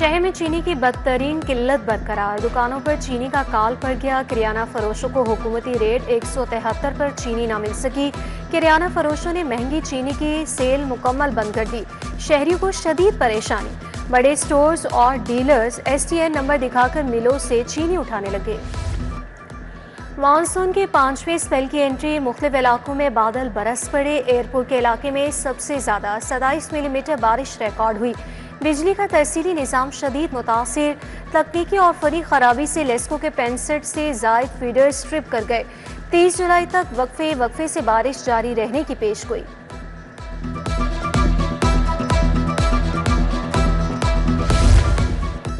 शहर में चीनी की बदतरीन किल्लत बरकरार, दुकानों पर चीनी का काल पड़ गया। किराना फरोशों को हुकूमती रेट 173 पर चीनी न मिल सकी। किराना फरोशों ने महंगी चीनी की सेल मुकम्मल बंद कर दी। शहरियों को शदीद परेशानी। बड़े स्टोर्स और डीलर्स STN नंबर दिखाकर मिलों से चीनी उठाने लगे। मानसून के 5वें स्पेल की एंट्री, मुख्तलिफ इलाकों में बादल बरस पड़े। एयरपोर्ट के इलाके में सबसे ज्यादा 27 मिलीमीटर बारिश रिकॉर्ड हुई। बिजली का तरसीली निज़ाम शदीद मुतासिर। तकनीकी और फरी खराबी से लेस्को के 65 से जायद फीडर स्ट्रिप कर गए। 30 जुलाई तक वक्फे से बारिश जारी रहने की पेशगोई।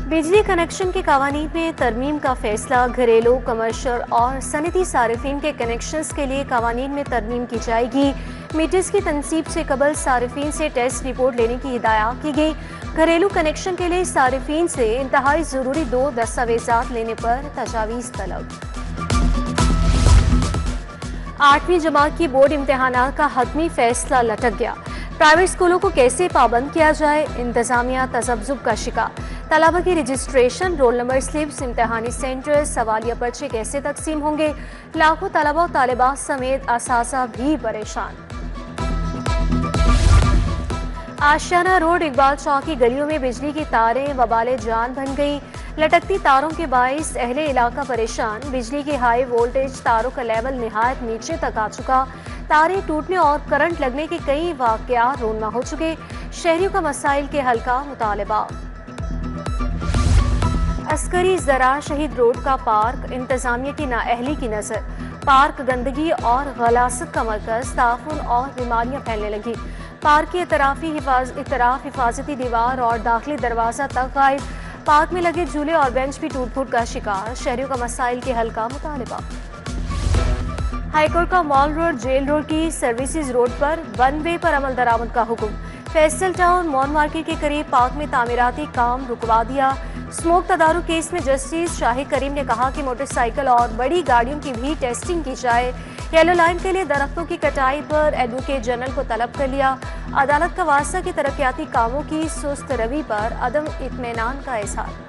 बिजली कनेक्शन के कानून में तरमीम का फैसला, घरेलू, कमर्शियल और सनती सारिफिन के कनेक्शंस के लिए कानून में तरमीम की जाएगी। मीटर्स की तनसीब से कबल सारिफिन से टेस्ट रिपोर्ट लेने की हिदायत की गई। घरेलू कनेक्शन के लिए सारिफिन से इंतहाई ज़रूरी 2 दस्तावेजात लेने पर तजावीज़ तलब। 8वीं जमात की बोर्ड इम्तहानात का हतमी फैसला लटक गया। प्राइवेट स्कूलों को कैसे पाबंद किया जाए, इंतजामिया तजब्जुब का शिकार। तलबा की रजिस्ट्रेशन, रोल नंबर स्लिप्स, इम्तहानी सेंटर, सवालिया पर्चे कैसे तकसीम होंगे। लाखों तलबा और तालिबात समेत असासा भी परेशान। आशियाना रोड, इकबाल चौक की गलियों में बिजली की तारें वबाले जान बन गई। लटकती तारों के बाइस अहले इलाका परेशान। बिजली की हाई वोल्टेज तारों का लेवल निहायत नीचे तक आ चुका। तारें टूटने और करंट लगने के कई वाकयात रोनमा हो चुके। शहरियों का मसाइल के हल का मुतालबा। अस्करी ज़रा शहीद रोड का पार्क, इंतजामिया की नाअहली की नजर। पार्क गंदगी और गलासत का मरकज, ताफुन और बीमारियां फैलने लगी। पार्क की इतराफ हिफाजती दीवार और दाखिली दरवाजा तक गायब। पार्क में लगे झूले और बेंच भी टूट फूट का शिकार। शहरियों का मसाइल के हल का मुतालबा। हाईकोर्ट का मॉल रोड, जेल रोड की सर्विसेज रोड पर 1 वे पर अमल दरामद का हुक्म। फैसल टाउन मॉन मार्केट के करीब पार्क में तामीराती काम रुकवा दिया। स्मोक तदारुक केस में जस्टिस शाहिद करीम ने कहा कि मोटरसाइकिल और बड़ी गाड़ियों की भी टेस्टिंग की जाए। येलो लाइन के लिए दरख्तों की कटाई पर एडवोकेट जनरल को तलब कर लिया। अदालत का वास्ता की तरक्याती कामों की सुस्त रवि पर अदम इत्मीनान का इजहार।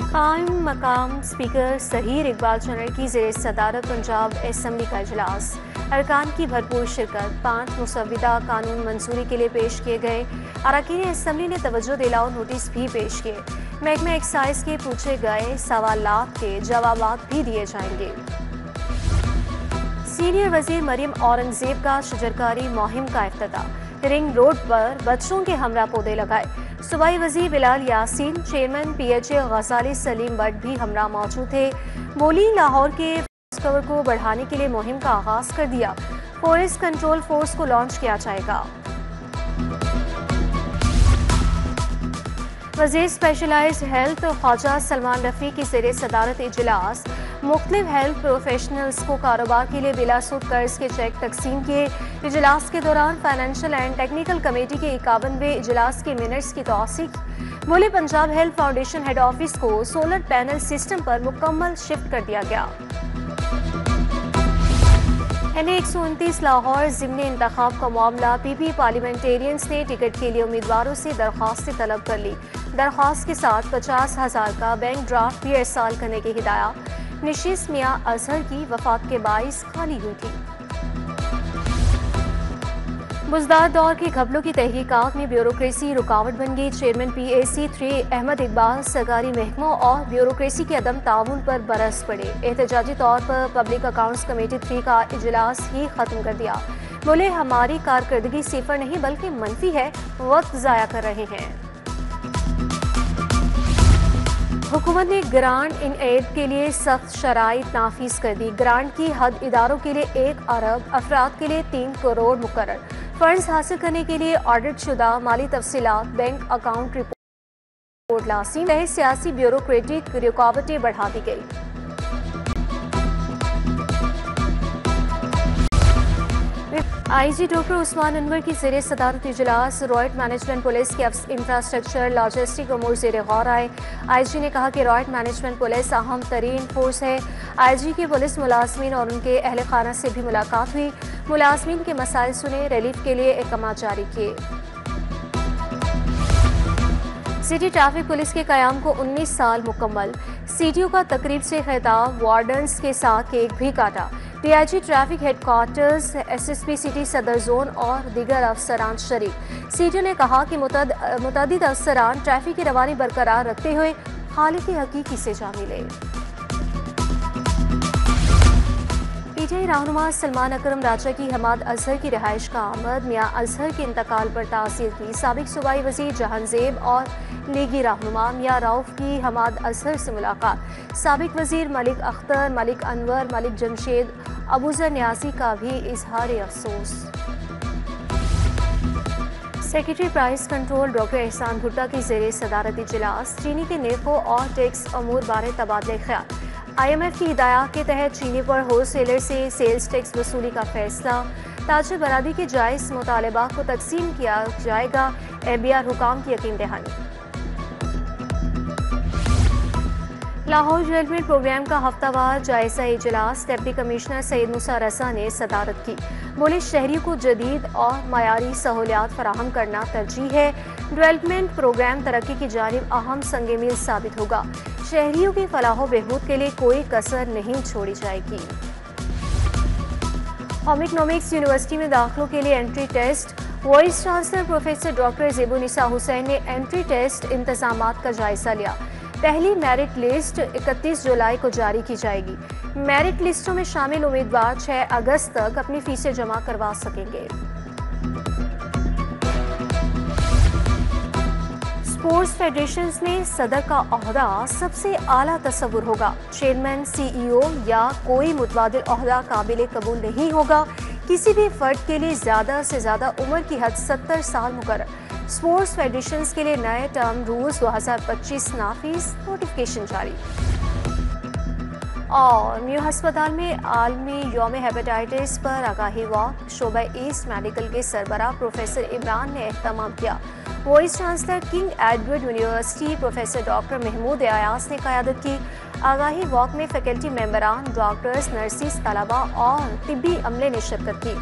कायम मकाम स्पीकर सहीर इकबाल चनर की ज़ेर सदारत पंजाब असम्बली का इजलास। अरकान की भरपूर शिरकत। 5 मुसव्विदा कानून मंजूरी के लिए पेश किए गए। अरकान असम्बली ने तवज्जो दिलाओ नोटिस भी पेश किए। महकमा एक्साइज के पूछे गए सवालात के जवाबात भी दिए जाएंगे। सीनियर वजीर मरियम औरंगजेब का शजरकारी मुहिम का इफ्तिताह। रिंग रोड पर बच्चों के हमरा पौधे लगाए। सूबाई वजीर बिलाल यासीन, चेयरमैन PHA गजाली सलीम बट भी हमरा मौजूद थे। बोली, लाहौर के फॉरेस्ट कवर को बढ़ाने के लिए मुहिम का आगाज कर दिया। फॉरेस्ट कंट्रोल फोर्स को लॉन्च किया जाएगा। वज़ीर स्पेशलाइज्ड हेल्थ ख्वाजा सलमान रफ़ी की ज़ेर सदारत इजलास। मुख्तलिफ हेल्थ प्रोफेशनल्स को कारोबार के लिए बिलासूद कर्ज के चेक तकसीम किए। इजलास के दौरान फाइनेंशियल एंड टेक्निकल कमेटी के 51वें इजलास के मिनट्स की तौसीक। बोले, Punjab health foundation head office को सोलर पैनल सिस्टम पर मुकम्मल शिफ्ट कर दिया गया। NA-129 लाहौर ज़िमनी इंतखाब का मामला। PP पार्लियामेंटेरियंस ने टिकट के लिए उम्मीदवारों से दरख्वास्तें तलब कर ली। दरख्वास्त के साथ 50,000 का बैंक ड्राफ्ट भी इरसाल करने की हिदायत। निशिस मियां अजहर की वफात के बाइस खाली हुई थी। बुजदार दौर के घपलों की तहकीकात में ब्यूरोक्रेसी रुकावट बन गई। चेयरमैन PAC 3 अहमद इकबाल सरकारी महकमों और ब्यूरोक्रेसी के अदम ताउन पर बरस पड़े। एहतजाजी तौर पर पब्लिक अकाउंट्स कमेटी 3 का इजलास ही खत्म कर दिया। बोले, हमारी कारकर्दगी सिफर नहीं बल्कि मनफी है, वक्त ज़ाया कर रहे हैं। हुकूमत ने ग्रांट इन एड के लिए सख्त शराइत नाफिज कर दी। ग्रांट की हद इदारों के लिए 1 अरब, अफराद के लिए 3 करोड़ मुकर्रर। फंड्स हासिल करने के लिए ऑडिट शुदा माली तफसीलात, बैंक अकाउंट रिपोर्ट लाजिम है। सियासी ब्यूरोक्रेटिक रुकावटें बढ़ा दी गई। IG डॉक्टर उस्मान अनवर की ज़ेर सदारत इजलास। रॉयट मैनेजमेंट पुलिस के इंफ्रास्ट्रक्चर लॉजिस्टिक अमूर ज़ेर गौर आए। IG ने कहा कि रॉयट मैनेजमेंट पुलिस अहम तरीन फोर्स है। IG के पुलिस मुलाजमीन और उनके अहल खाना से भी मुलाकात हुई। मुलाजमीन के मसाइल सुने, रिलीफ के लिए अहकाम जारी किए। सिटी ट्रैफिक पुलिस के कयाम को 19 साल मुकम्मल। सीटीओ का तकरीब से खिताब, वार्डन्स के साथ केक भी काटा। DIG traffic headquarters, SSP city सदर जोन और दीगर अफसरान शरीक। सीटीओ ने कहा कि मुतअद्दिद अफसरान ट्रैफिक की रवानी बरकरार रखते हुए खालिक हकीकी से जा मिले। पीटीआई रहनुमा सलमान अकरम राजा की हमाद अजहर की रिहाइश का आमद। मियाँ अजहर के इंतकाल पर ताज़ियत की। साबिक सूबाई वज़ीर जहांजेब और लीगी रहनुमा मियाँ रऊफ की हमाद अजहर से मुलाकात। साबिक वज़ीर मलिक अख्तर, मलिक अनवर, मलिक जमशेद, अबूजर न्यासी का भी इजहार अफसोस। सेक्रेटरी प्राइस कंट्रोल डॉक्टर एहसान भुट्टा की ज़ेरे सदारत इजलास। चीनी के नेफो और टैक्स अमूर बारे तबादले ख्याल। IMF की हिदायत के तहत चीनी पर होलसेलर से सेल्स टैक्स वसूली का फैसला। ताजर बरादरी के जायज़ मुतालबा को तकसीम किया जाएगा। MBR हुकाम की यकीन दहानी। लाहौर डेवलपमेंट प्रोग्राम का हफ्तावार जायजा इजलास। डिप्टी कमिश्नर सैयद मूसा रजा ने सदारत की। बोले शहरियों को जदीद और मयारी सहूलियात फराहम करना तरजीह है। डेवलपमेंट प्रोग्राम तरक्की की जानिब अहम संग मील साबित होगा। शहरियों की फलाह बहबूद के लिए कोई कसर नहीं छोड़ी जाएगी। इकनॉमिक्स यूनिवर्सिटी में दाखिलों के लिए entry test. Vice chancellor professor doctor Zebunnisa Hussain ने एंट्री टेस्ट इंतजामात का जायजा लिया। पहली मेरिट लिस्ट 31 जुलाई को जारी की जाएगी। मेरिट लिस्टों में शामिल उम्मीदवार 6 अगस्त तक अपनी फीसें जमा करवा सकेंगे। स्पोर्ट्स फेडरेशंस में सदर का ओहदा सबसे आला तस्वुर होगा। चेयरमैन, CEO या कोई मुतबादिल ओहदा काबिल कबूल नहीं होगा। किसी भी फर्द के लिए ज़्यादा से ज़्यादा उम्र की हद 70 साल मुकर्रर। स्पोर्ट्स फेडरेशंस के लिए नए टर्म रूल्स 2025 नाफिज, नोटिफिकेशन जारी। और न्यू अस्पताल में आलमी यौम हेपेटाइटिस पर आगाही वॉक। शोबा ईस्ट मेडिकल के सरबराह प्रोफेसर इमरान ने एहतमाम किया। Vice chancellor King Edward University professor doctor Mahmood Ayaz ने क़यादत की। आगाही वॉक में फैकल्टी मेंबरान, डॉक्टर्स, नर्सिस, तलबा और तिब्बी अमले ने शिरकत की।